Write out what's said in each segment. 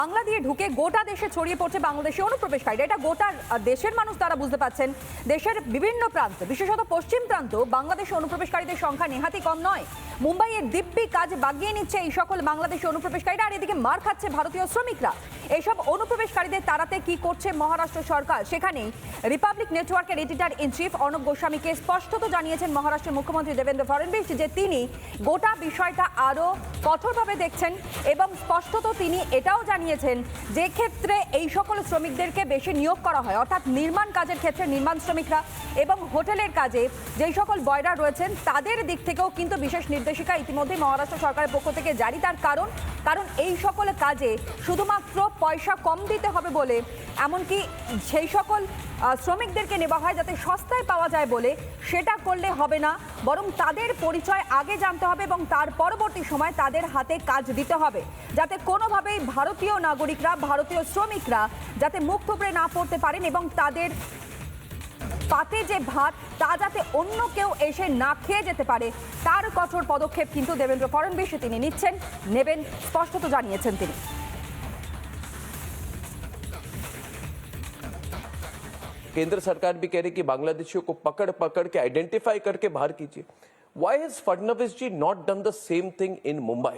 বাংলা দিয়ে ঢুকে গোটা দেশে ছড়িয়ে পড়ছে বাংলাদেশি অনুপ্রবেশকারীরা। এটা গোটা দেশের মানুষ তারা বুঝতে পাচ্ছেন। দেশের বিভিন্ন প্রান্ত, বিশেষত পশ্চিম প্রান্ত, বাংলাদেশি অনুপ্রবেশকারীদের সংখ্যা নেহাতই কম নয়। মুম্বাইয়ের দিব্যি কাজ বাগিয়ে নিচ্ছে এই সকল বাংলাদেশি অনুপ্রবেশকারীরা, আর এদিকে মার খাচ্ছে ভারতীয় শ্রমিকরা। এইসব অনুপ্রবেশকারীদের তাড়াতে কি করছে মহারাষ্ট্র সরকার? সেখানেই রিপাবলিক নেটওয়ার্কের এডিটর ইন চিফ অর্ণব গোস্বামীকে স্পষ্টত জানিয়েছেন মহারাষ্ট্রের মুখ্যমন্ত্রী দেবেন্দ্র ফডনবিস যে তিনি গোটা বিষয়টা আরও কঠোরভাবে দেখছেন, এবং স্পষ্টত তিনি এটাও জানিয়েছেন যে ক্ষেত্রে এই সকল শ্রমিকদেরকে বেশি নিয়োগ করা হয়, অর্থাৎ নির্মাণ কাজের ক্ষেত্রে নির্মাণ শ্রমিকরা এবং হোটেলের কাজে যেই সকল বয়রা রয়েছেন তাদের দিক থেকেও কিন্তু বিশেষ নির্দেশিকা ইতিমধ্যে মহারাষ্ট্র সরকারের পক্ষ থেকে জারি। তার কারণ এই সকল কাজে শুধুমাত্র পয়সা কম দিতে হবে বলে, এমনকি সেই সকল শ্রমিকদেরকে নেওয়া হয় যাতে সস্তায় পাওয়া যায় বলে, সেটা করলে হবে না, বরং তাদের পরিচয় আগে জানতে হবে এবং তার পরবর্তী সময় তাদের হাতে কাজ দিতে হবে, যাতে কোনোভাবেই ভারতীয় নাগরিকরা, ভারতীয় শ্রমিকরা যাতে মুখ থুবড়ে না পড়তে পারেন এবং তাদের পাতে যে ভাত তা যাতে অন্য কেউ এসে না খেয়ে যেতে পারে, তার কঠোর পদক্ষেপ কিন্তু দেবেন্দ্র ফডনবিস তিনি নেবেন, স্পষ্টত জানিয়েছেন তিনি। केंद्र सरकार भी कह रही कि बांग्लादेशियों को पकड़ के आइडेंटिफाई करके बाहर कीजिए। Why has Fadnavis ji not done the same thing in Mumbai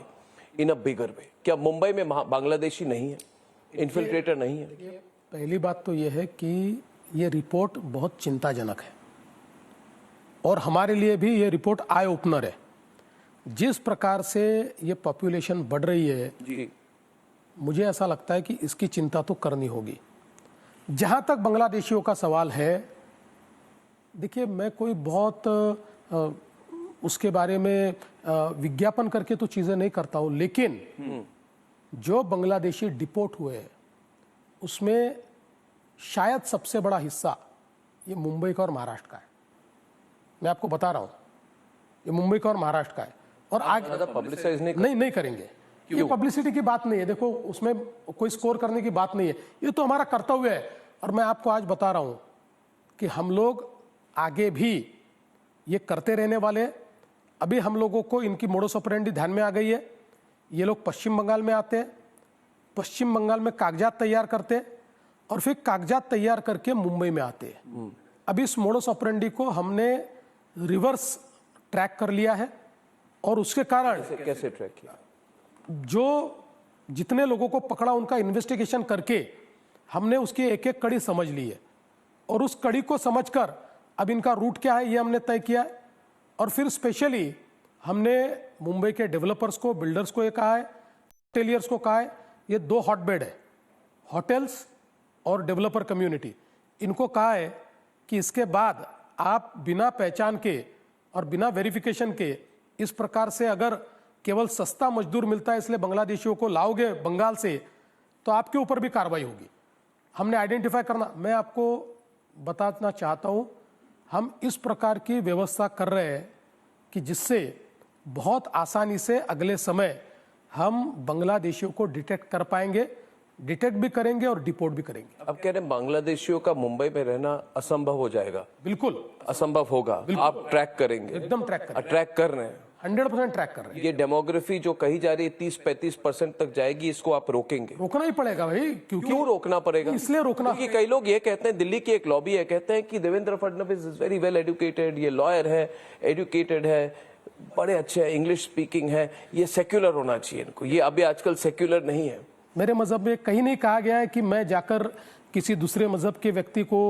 in a bigger way? क्या मुंबई में बांग्लादेशी नहीं है, इन्फिल्ट्रेटर नहीं है? पहली बात तो यह है कि ये रिपोर्ट बहुत चिंताजनक है और हमारे लिए भी ये रिपोर्ट आई ओपनर है। जिस प्रकार से ये पॉपुलेशन बढ़ रही है जी, मुझे ऐसा लगता है कि इसकी चिंता तो करनी होगी। जहाँ तक बांग्लादेशियों का सवाल है, देखिए मैं कोई बहुत उसके बारे में विज्ञापन करके तो चीज़ें नहीं करता हूँ, लेकिन जो बांग्लादेशी डिपोर्ट हुए हैं उसमें शायद सबसे बड़ा हिस्सा ये मुंबई का और महाराष्ट्र का है। मैं आपको बता रहा हूँ, ये मुंबई का और महाराष्ट्र का है। और आज पब्लिसाइज नहीं करेंगे। ये पब्लिसिटी की बात नहीं है, देखो उसमें कोई स्कोर करने की बात नहीं है, ये तो हमारा कर्तव्य है। और मैं आपको आज बता रहा हूं कि हम लोग आगे भी ये करते रहने वाले हैं। अभी हम लोगों को इनकी मोडस ऑपरेंडी ध्यान में आ गई है। ये लोग पश्चिम बंगाल में आते हैं, पश्चिम बंगाल में कागजात तैयार करते हैं और फिर कागजात तैयार करके मुंबई में आते हैं। अभी इस मोडस ऑपरेंडी को हमने रिवर्स ट्रैक कर लिया है और उसके कारण कैसे ट्रैक किया? जो जितने लोगों को पकड़ा उनका इन्वेस्टिगेशन करके हमने उसकी एक एक कड़ी समझ ली है और उस कड़ी को समझकर अब इनका रूट क्या है ये हमने तय किया है। और फिर स्पेशली हमने मुंबई के डेवलपर्स को, बिल्डर्स को ये कहा है, होटेलियर्स को कहा है, ये 2 हॉटबेड है, होटल्स और डेवलपर कम्युनिटी, इनको कहा है कि इसके बाद आप बिना पहचान के और बिना वेरिफिकेशन के इस प्रकार से अगर केवल सस्ता मजदूर मिलता है इसलिए बांग्लादेशियों को लाओगे बंगाल से, तो आपके ऊपर भी कार्रवाई होगी। हमने आइडेंटिफाई करना, मैं आपको बताना चाहता हूं, हम इस प्रकार की व्यवस्था कर रहे हैं कि जिससे बहुत आसानी से अगले समय हम बांग्लादेशियों को डिटेक्ट कर पाएंगे, डिटेक्ट भी करेंगे और डिपोर्ट भी करेंगे। अब कह रहे हैं बांग्लादेशियों का मुंबई में रहना असंभव हो जाएगा। बिल्कुल असंभव होगा, आप ट्रैक करेंगे? एकदम ट्रैक करेंगे, ट्रैक कर रहे हैं, 100% ट्रैक कर रहे हैं। ये डेमोग्राफी जो कही जा रही है 30-35% तक जाएगी, इसको आप रोकेंगे? रोकना ही पड़ेगा भाई, क्यों रोकना पड़ेगा? इसलिए रोकना, क्योंकि कई लोग ये कहते हैं, दिल्ली की एक लॉबी है, कहते हैं कि Devendra Fadnavis is very well educated, ये लॉयर है, एजुकेटेड है, बड़े अच्छे हैं, इंग्लिश स्पीकिंग है, ये सेक्युलर होना चाहिए इनको। ये अभी आजकल सेक्युलर नहीं है। मेरे मजहब में कहीं नहीं कहा गया है कि मैं जाकर किसी दूसरे मजहब के व्यक्ति को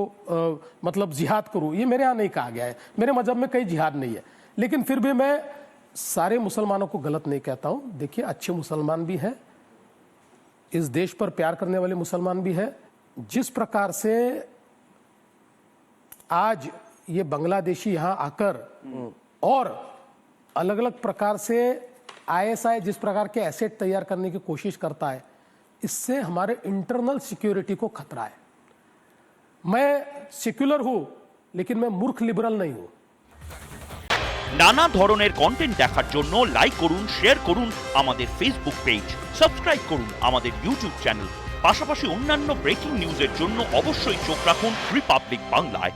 मतलब जिहाद करूं, ये मेरे यहाँ नहीं कहा गया है। मेरे मजहब में कहीं जिहाद नहीं है, लेकिन फिर भी मैं सारे मुसलमानों को गलत नहीं कहता हूं। देखिए अच्छे मुसलमान भी हैं, इस देश पर प्यार करने वाले मुसलमान भी हैं। जिस प्रकार से आज ये बांग्लादेशी यहाँ आकर और अलग अलग प्रकार से ISI जिस प्रकार के एसेट तैयार करने की कोशिश करता है, इससे हमारे इंटरनल सिक्योरिटी को खतरा है। मैं सेक्युलर हूं, लेकिन मैं मूर्ख लिबरल नहीं हूं। নানা ধরনের কন্টেন্ট দেখার জন্য লাইক করুন, শেয়ার করুন আমাদের ফেসবুক পেজ, সাবস্ক্রাইব করুন আমাদের ইউটিউব চ্যানেল। পাশাপাশি অন্যান্য ব্রেকিং নিউজের জন্য অবশ্যই চোখ রাখুন রিপাবলিক বাংলায়।